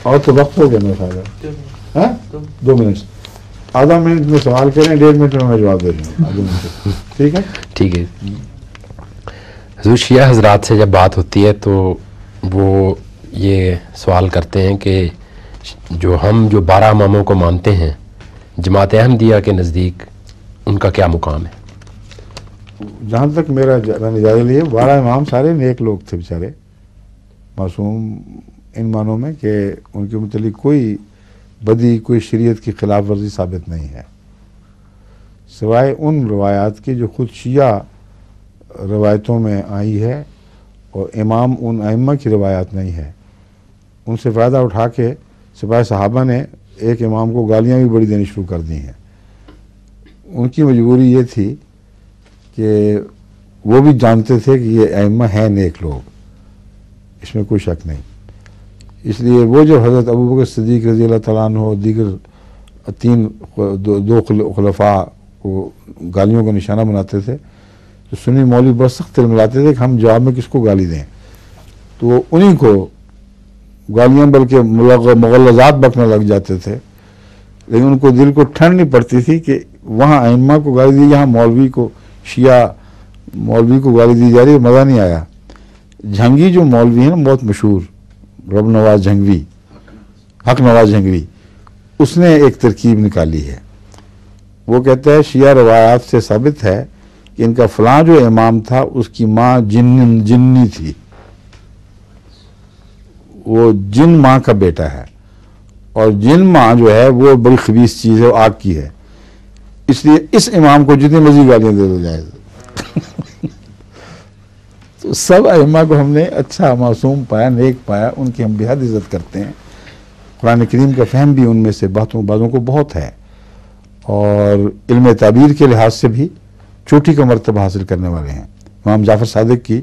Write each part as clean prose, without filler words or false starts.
और तो वक्त हो गया मेरा ख्याल है, 2 मिनट, आधा मिनट में सवाल करें, 1.5 मिनट में मैं जवाब दे दूँगा, आधे मिनट, ठीक है? ठीक है। हुज़ूर शिया हज़रात से जब बात होती है तो वो ये सवाल करते हैं कि जो 12 इमामों को मानते हैं, जमात अहमदिया के नज़दीक उनका क्या मुकाम है? जहाँ तक मैंने ज़्यादा लिए 12 इमाम सारे नेक लोग थे बेचारे, मासूम इन मानों में कि उनके मुतल्लिक कोई बदी, कोई शरीयत की खिलाफ वर्जी साबित नहीं है, सिवाय उन रवायात की जो खुद शिया रवायतों में आई है और इमाम उन अइम्मा की रवायात नहीं है। उनसे फ़ायदा उठा के सिपाही सहाबा ने एक इमाम को गालियाँ भी बड़ी देनी शुरू कर दी हैं। उनकी मजबूरी ये थी कि वो भी जानते थे कि ये अइम्मा हैं नेक लोग, इसमें कोई शक नहीं। इसलिए वो जो हज़रत अबू बकर सिद्दीक़ रज़ी अल्लाह तआला अन्हु और दीगर 2 खुलफा को गालियों का निशाना बनाते थे, तो सुन्नी मौलवी बड़ा सख्त मिलाते थे कि हम जवाब में किसको गाली दें, तो उन्हीं को गालियाँ बल्कि मुग़ल्लज़ात बकने लग जाते थे। लेकिन उनको दिल को ठंड नहीं पड़ती थी कि वहाँ अइम्मा को गाली दी, यहाँ मौलवी को, शिया मौलवी को गाली दी जा रही है, मज़ा नहीं आया। झंगी जो मौलवी है ना, बहुत मशहूर, रब नवाज झंगवी, हक नवाज झंगवी, उसने एक तरकीब निकाली है। वो कहता है शिया रवायात से साबित है कि इनका फलां जो इमाम था उसकी माँ जिन्नी थी, वो जिन माँ का बेटा है, और जिन माँ जो है वो बड़ी खबीस चीज़ है, वो आग की है, इसलिए इस इमाम को जितनी मर्जी गालियाँ दे दो जाएज। तो सब अइम्मा को हमने अच्छा मासूम पाया, नेक पाया, उनकी हम बेहद इज़्ज़त करते हैं। कुरान करीम का फ़हम भी उनमें से बाज़ों को बहुत है, और इल्म ताबीर के लिहाज से भी चोटी का मर्तबा हासिल करने वाले हैं। इमाम जाफ़र सादिक की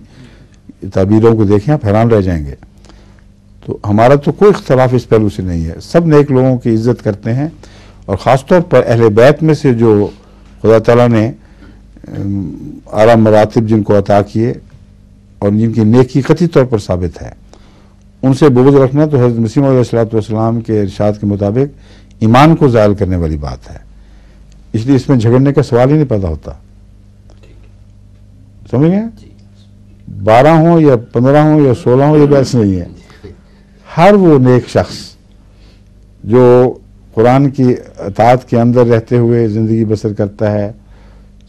ताबीरों को देखें, आप हैरान रह जाएंगे। तो हमारा तो कोई इख्तलाफ इस पहलू से नहीं है, सब नेक लोगों की इज़्ज़त करते हैं, और ख़ास तौर पर अहले बैत में से जो खुदा ताला ने आला मरातिब जिनको अता किए और जिनकी नेकी कतई तौर पर साबित है, उनसे बुग़्ज़ रखना तो हज़रत मसीह मौऊद अलैहिस्सलाम के इरशाद के मुताबिक ईमान को ज़ायल करने वाली बात है। इसलिए इसमें झगड़ने का सवाल ही नहीं पैदा होता। समझ गए? 12 हो या 15 हो या 16 हो, ये बहस नहीं है। हर वो नेक शख्स जो कुरान की अताअत के अंदर रहते हुए ज़िंदगी बसर करता है,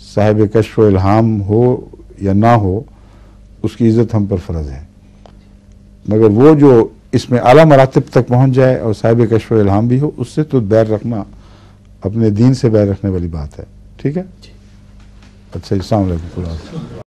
साहिब कश्फ व इल्हाम हो या ना हो, उसकी इज़्ज़त हम पर फ़र्ज़ है। मगर वो जो इसमें आला मरातिब तक पहुँच जाए और साहिब कश्फ व इल्हाम भी हो, उससे तो बैर रखना अपने दीन से बैर रखने वाली बात है। ठीक है? अच्छा, अस्सलाम वालेकुम।